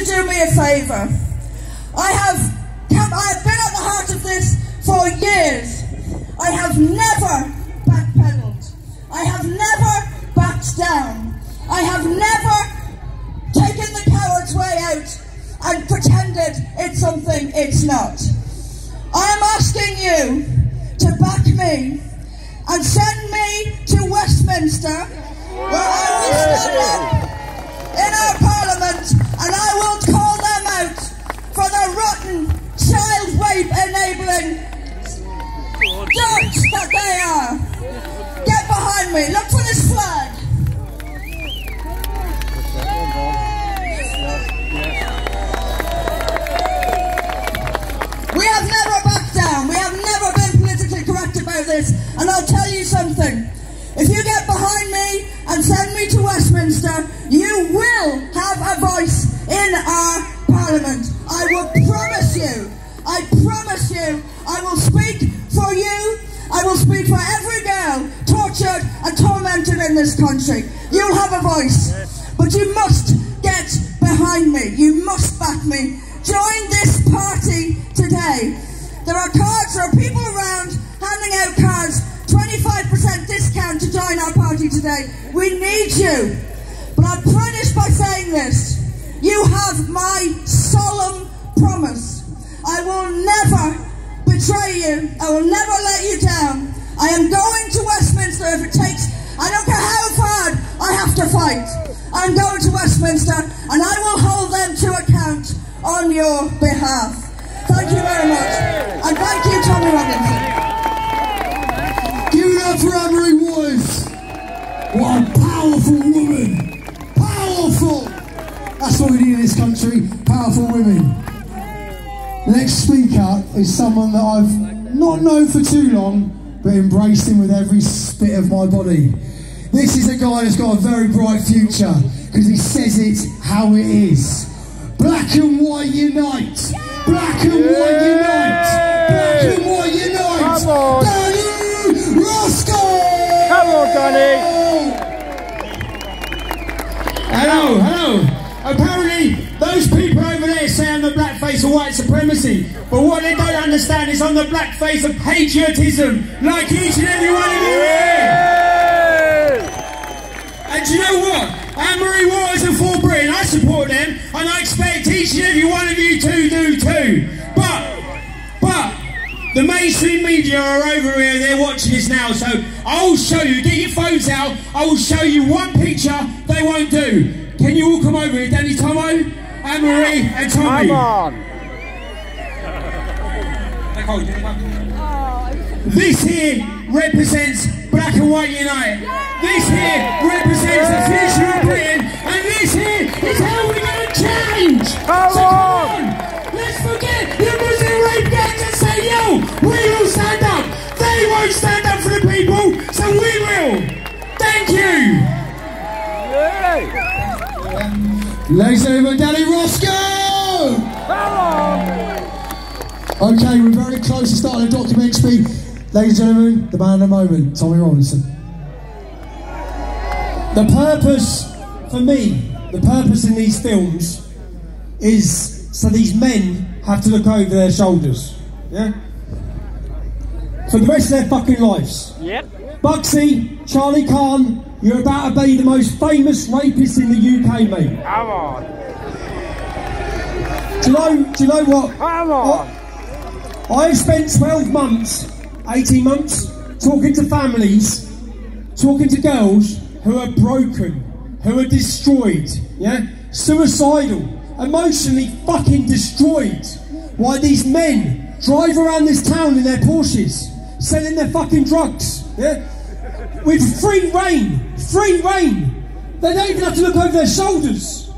to do me a favour. I have been at the heart of this for years. I have never backpedaled. I have never backed down. I have never taken the coward's way out and pretended it's something it's not. I am asking you to back me and send me to Westminster, where I will stand up in our Parliament and I will call them out for the rotten, child rape enabling dirt that they are. Get behind me, look for this flag. We have never backed down, we have never been politically correct about this, and I'll tell you something. If you get behind me and send me to Westminster, you will have a voice in our Parliament. I will promise you, I promise you, I will speak for you, I will speak for every girl tortured and tormented in this country. You'll have a voice, but you must get behind me, you must back me. Join this party today. There are cards, there are people around handing out cards, 25% discount to join our party today. We need you. But I'll finish by saying this. You have my solemn promise. I will never betray you. I will never let you down. I am going to Westminster if it takes, I don't care how hard I have to fight. I'm going to Westminster and I will hold them to account on your behalf. Thank you very much. And thank you, Tommy Robinson. Give it up for Anne-Marie Waters. What a powerful woman. Powerful. That's what we need in this country. Powerful women. The next speaker is someone that I've not known for too long, but embraced him with every bit of my body. This is a guy that's got a very bright future, because he says it how it is. Black and white unite! Black and white unite! Black and white unite! Come on! Danny Roscoe! Come on, Danny! Hello, hello. Apparently, those people over there say I'm the blackface of white supremacy, but what they don't understand is I'm the blackface of patriotism, like each and every one of you here. And do you know what? Anne-Marie Waters and For Britain, I support them, and I expect each and every one of you to do too. But the mainstream media are over here, they're watching this now, so I'll show you, get your phones out, I will show you one picture they won't do. Can you all come over here, Danny, Tomo, Anne-Marie and Tommy? Come on! This here represents Black and White Unite. This here represents the future of Britain, and this here is how we're going to change. Come on! Let's forget the Muslim rape gangs and say, yo, we will stand up. They won't stand up for the people, so we will. Thank you. Ladies and gentlemen, Danny Roscoe! Come on! Okay, we're very close to starting a documentary. Ladies and gentlemen, the man of the moment, Tommy Robinson. The purpose, for me, the purpose in these films is so these men have to look over their shoulders. Yeah? For the rest of their fucking lives. Yep. Bugsy, Charlie Khan, you're about to be the most famous rapist in the UK, mate. Come on! Do you know what? Come on! I've spent 12 months, 18 months, talking to families, talking to girls who are broken, who are destroyed, yeah? Suicidal, emotionally fucking destroyed. Why these men drive around this town in their Porsches, selling their fucking drugs, yeah? With free reign. They don't even have to look over their shoulders.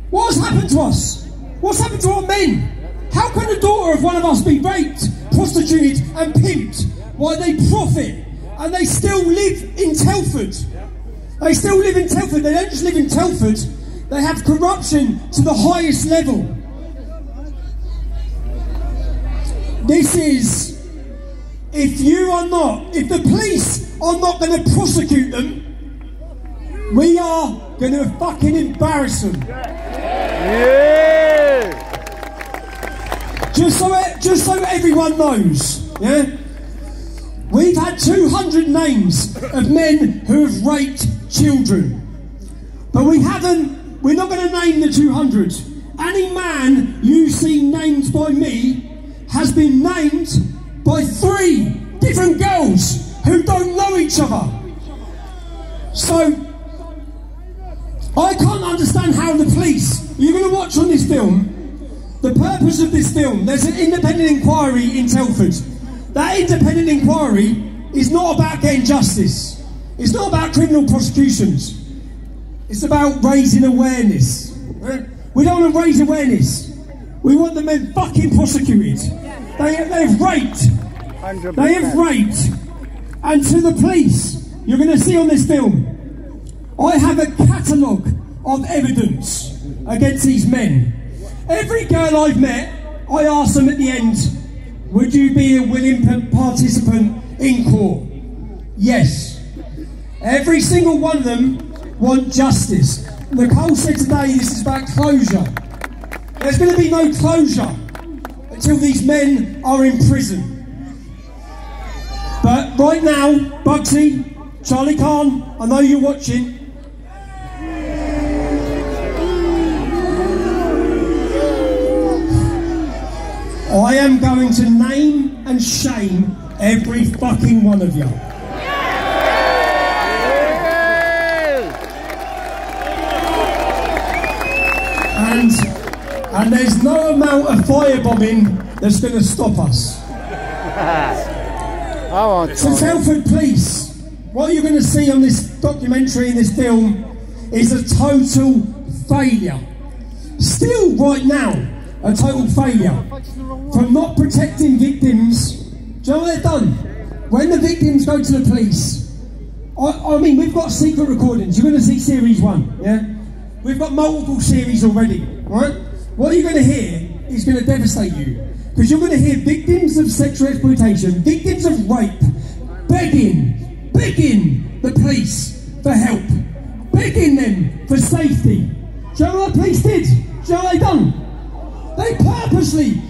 What has happened to us? What's happened to our men? How can the daughter of one of us be raped, prostituted and pimped while they profit and they still live in Telford? They still live in Telford. They don't just live in Telford. They have corruption to the highest level. This is, if the police are not going to prosecute them, we are going to fucking embarrass them. Yeah! just so everyone knows, yeah? We've had 200 names of men who have raped children. But we're not going to name the 200. Any man you see named by me has been named by 3 different girls who don't know each other. So, I can't understand how the police, you're going to watch on this film, the purpose of this film, there's an independent inquiry in Telford. That independent inquiry is not about getting justice. It's not about criminal prosecutions. It's about raising awareness. We don't want to raise awareness. We want the men fucking prosecuted. They have raped. 100%. They have raped. And to the police, you're going to see on this film, I have a catalogue of evidence against these men. Every girl I've met, I ask them at the end, would you be a willing participant in court? Yes. Every single one of them want justice. Nicole said today this is about closure. There's going to be no closure until these men are in prison. But right now, Bugsy, Charlie Khan, I know you're watching. I am going to name and shame every fucking one of you. And there's no amount of firebombing that's going to stop us. So Telford Police, what you're going to see on this documentary, in this film, is a total failure. Still right now, a total failure. From not protecting victims. Do you know what they've done? When the victims go to the police, I mean, we've got secret recordings. You're going to see series 1, yeah? We've got multiple series already, right? What you're going to hear is going to devastate you. Because you're going to hear victims of sexual exploitation, victims of rape, begging the police for help, begging them for safety. Do you know what the police did? Do you know what they done? They purposely,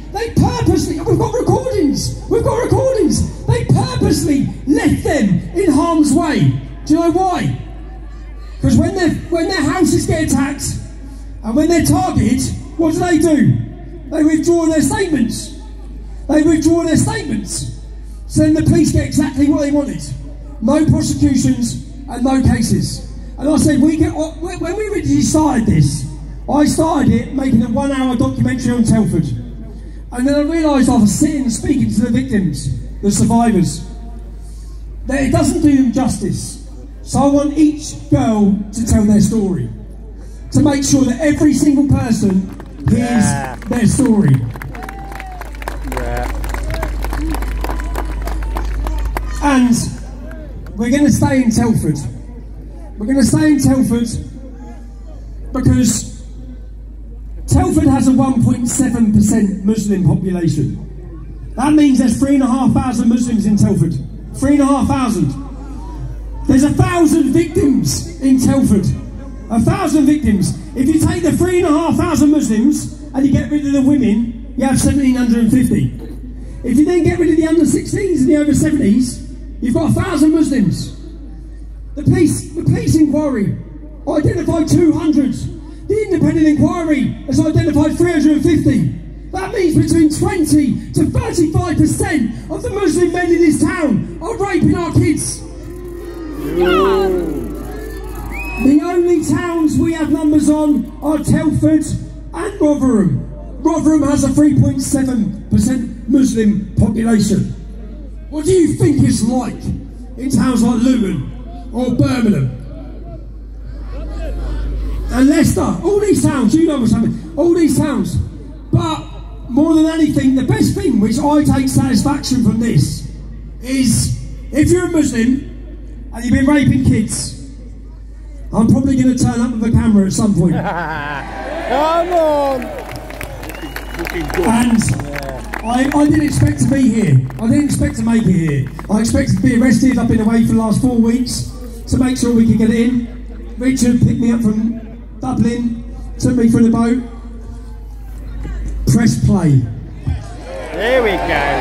we've got recordings, they purposely left them in harm's way. Do you know why? Because when their houses get attacked, and when they're targeted, what do? They withdraw their statements. So then the police get exactly what they wanted. No prosecutions and no cases. And I said, when we originally started this, I started it making a 1-hour documentary on Telford. And then I realised I was sitting and speaking to the victims, the survivors, that it doesn't do them justice. So I want each girl to tell their story, to make sure that every single person hears their story. And we're going to stay in Telford. We're going to stay in Telford because Telford has a 1.7% Muslim population. That means there's 3,500 Muslims in Telford. 3,500. There's 1,000 victims in Telford. 1,000 victims. If you take the 3,500 Muslims and you get rid of the women, you have 1,750. If you then get rid of the under 16s and the over 70s, you've got 1,000 Muslims. The police inquiry identified 200. The independent inquiry has identified 350. That means between 20 to 35% of the Muslim men in this town are raping our kids. The only towns we have numbers on are Telford and Rotherham. Rotherham has a 3.7% Muslim population. What do you think it's like in towns like Luton or Birmingham and Leicester? All these towns, you know what's happening, all these towns. But more than anything, the best thing which I take satisfaction from this is if you're a Muslim and you've been raping kids, I'm probably going to turn up with a camera at some point. Come on! And I didn't expect to be here. I didn't expect to make it here. I expected to be arrested. I've been away for the last 4 weeks to make sure we could get it in. Richard picked me up from Dublin, took me through the boat. Press play. Here we go.